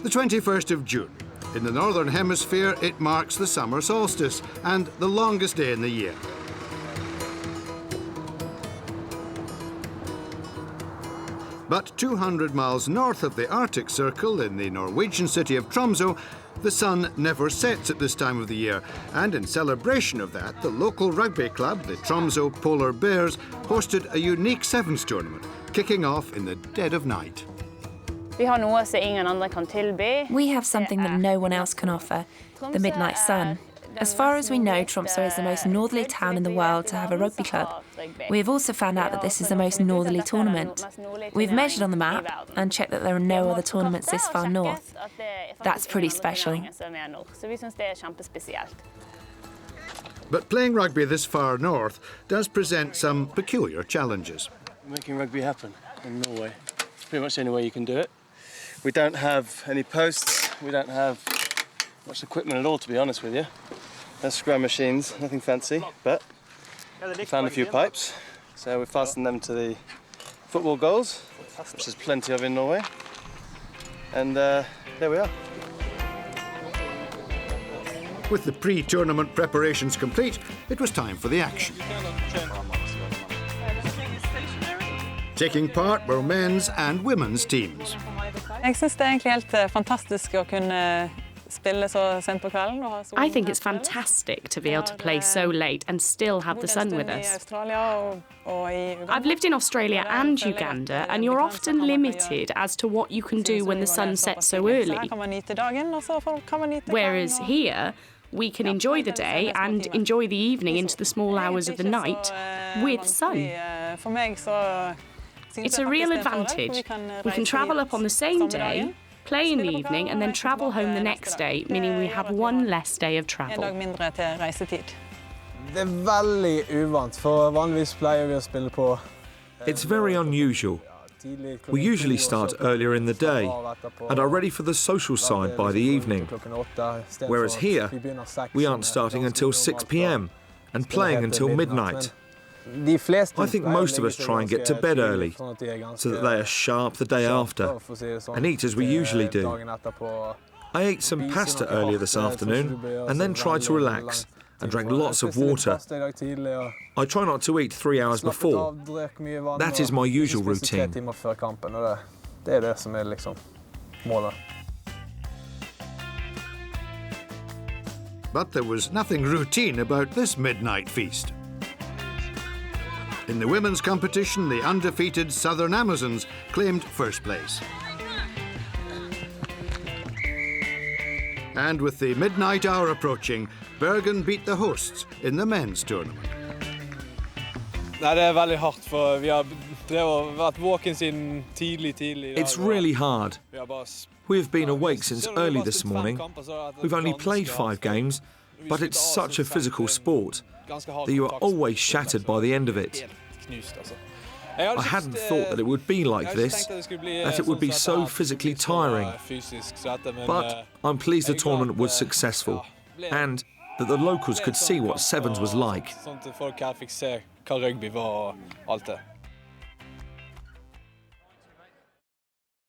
The 21st of June. In the Northern Hemisphere, it marks the summer solstice and the longest day in the year. But 200 miles north of the Arctic Circle, in the Norwegian city of Tromso, the sun never sets at this time of the year, and in celebration of that, the local rugby club, the Tromso Polar Bears, hosted a unique sevens tournament, kicking off in the dead of night. We have something that no one else can offer, the midnight sun. As far as we know, Tromso is the most northerly town in the world to have a rugby club. We have also found out that this is the most northerly tournament. We've measured on the map and checked that there are no other tournaments this far north. That's pretty special. But playing rugby this far north does present some peculiar challenges. Making rugby happen in Norway. It's pretty much the only way you can do it. We don't have any posts, we don't have much equipment at all, to be honest with you. No scrum machines, nothing fancy, but we found a few pipes, so we fastened them to the football goals, which there's plenty of in Norway, and there we are. With the pre-tournament preparations complete, it was time for the action. Taking part were men's and women's teams. Jeg synes det egentlig helt fantastisk å kunne spille så sent på kvelden. I think it's fantastic to be able to play so late and still have the sun with us. I've lived in Australia and Uganda, and you're often limited as to what you can do when the sun sets so early. Whereas here, we can enjoy the day and enjoy the evening into the small hours of the night with sun. It's a real advantage. We can travel up on the same day, play in the evening, and then travel home the next day, meaning we have one less day of travel. It's very unusual. We usually start earlier in the day and are ready for the social side by the evening. Whereas here, we aren't starting until 6 p.m. and playing until midnight. I think most of us try and get to bed early, so that they are sharp the day after, and eat as we usually do. I ate some pasta earlier this afternoon, and then tried to relax, and drank lots of water. I try not to eat 3 hours before. That is my usual routine. But there was nothing routine about this midnight feast. In the women's competition, the undefeated Southern Amazons claimed first place. And with the midnight hour approaching, Bergen beat the hosts in the men's tournament. It's really hard. We have been awake since early this morning. We've only played 5 games, but it's such a physical sport that you are always shattered by the end of it. I hadn't thought that it would be like this, that it would be so physically tiring. But I'm pleased the tournament was successful, and that the locals could see what sevens was like.